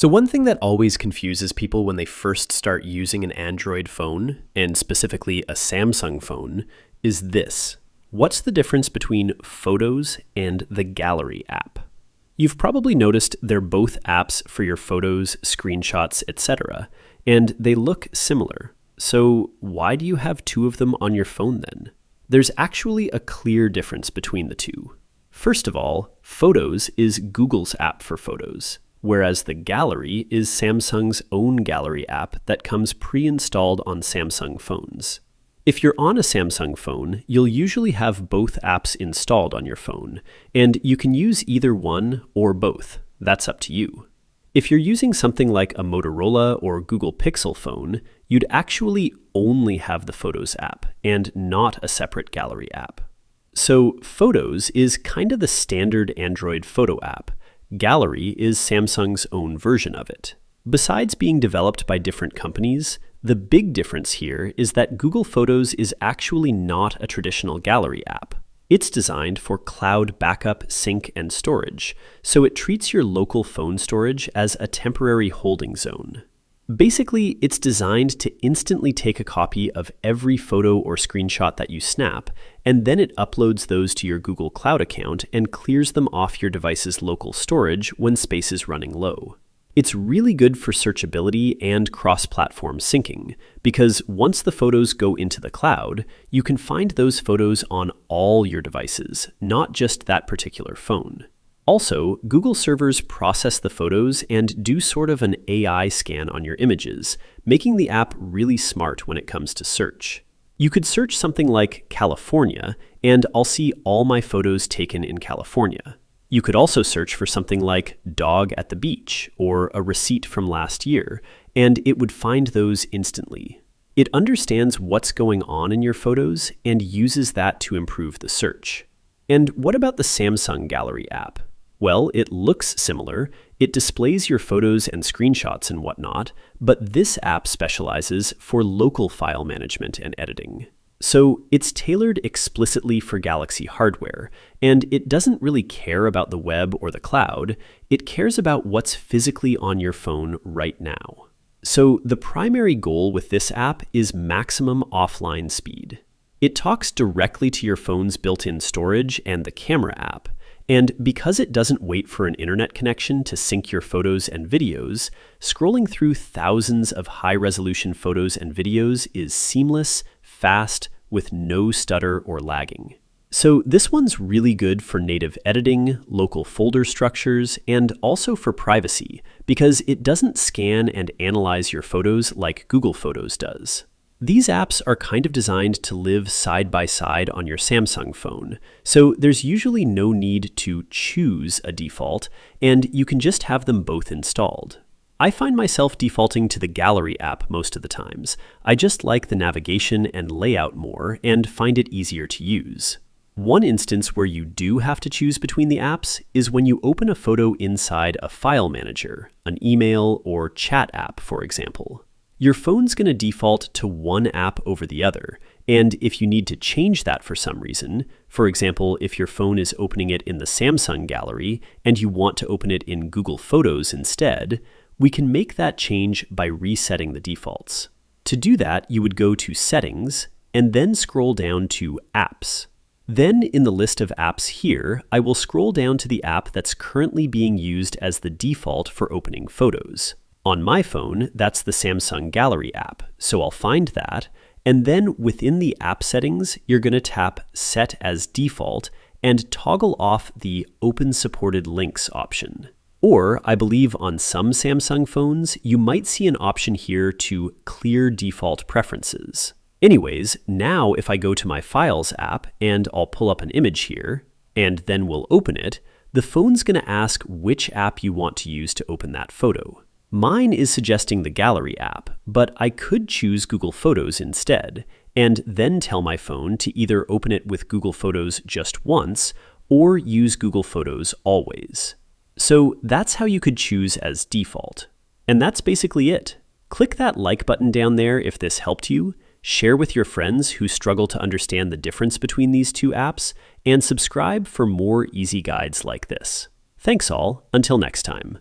So one thing that always confuses people when they first start using an Android phone, and specifically a Samsung phone, is this. What's the difference between Photos and the Gallery app? You've probably noticed they're both apps for your photos, screenshots, etc., and they look similar. So why do you have two of them on your phone then? There's actually a clear difference between the two. First of all, Photos is Google's app for photos, whereas the Gallery is Samsung's own gallery app that comes pre-installed on Samsung phones. If you're on a Samsung phone, you'll usually have both apps installed on your phone, and you can use either one or both. That's up to you. If you're using something like a Motorola or Google Pixel phone, you'd actually only have the Photos app and not a separate Gallery app. So Photos is kind of the standard Android photo app. Gallery is Samsung's own version of it. Besides being developed by different companies, the big difference here is that Google Photos is actually not a traditional gallery app. It's designed for cloud backup, sync, and storage, so it treats your local phone storage as a temporary holding zone. Basically, it's designed to instantly take a copy of every photo or screenshot that you snap, and then it uploads those to your Google Cloud account and clears them off your device's local storage when space is running low. It's really good for searchability and cross-platform syncing, because once the photos go into the cloud, you can find those photos on all your devices, not just that particular phone. Also, Google servers process the photos and do sort of an AI scan on your images, making the app really smart when it comes to search. You could search something like California, and I'll see all my photos taken in California. You could also search for something like dog at the beach or a receipt from last year, and it would find those instantly. It understands what's going on in your photos and uses that to improve the search. And what about the Samsung Gallery app? Well, it looks similar. It displays your photos and screenshots and whatnot, but this app specializes for local file management and editing. So it's tailored explicitly for Galaxy hardware, and it doesn't really care about the web or the cloud. It cares about what's physically on your phone right now. So the primary goal with this app is maximum offline speed. It talks directly to your phone's built-in storage and the camera app, and because it doesn't wait for an internet connection to sync your photos and videos, scrolling through thousands of high-resolution photos and videos is seamless, fast, with no stutter or lagging. So this one's really good for native editing, local folder structures, and also for privacy, because it doesn't scan and analyze your photos like Google Photos does. These apps are kind of designed to live side by side on your Samsung phone, so there's usually no need to choose a default, and you can just have them both installed. I find myself defaulting to the Gallery app most of the times. I just like the navigation and layout more and find it easier to use. One instance where you do have to choose between the apps is when you open a photo inside a file manager, an email or chat app, for example. Your phone's going to default to one app over the other, and if you need to change that for some reason, for example, if your phone is opening it in the Samsung Gallery and you want to open it in Google Photos instead, we can make that change by resetting the defaults. To do that, you would go to Settings and then scroll down to Apps. Then in the list of apps here, I will scroll down to the app that's currently being used as the default for opening photos. On my phone, that's the Samsung Gallery app, so I'll find that, and then within the app settings, you're going to tap Set as Default and toggle off the Open Supported Links option. Or, I believe on some Samsung phones, you might see an option here to clear default preferences. Anyways, now if I go to my Files app and I'll pull up an image here, and then we'll open it, the phone's going to ask which app you want to use to open that photo. Mine is suggesting the Gallery app, but I could choose Google Photos instead, and then tell my phone to either open it with Google Photos just once, or use Google Photos always. So that's how you could choose as default. And that's basically it. Click that like button down there if this helped you, share with your friends who struggle to understand the difference between these two apps, and subscribe for more easy guides like this. Thanks all, until next time.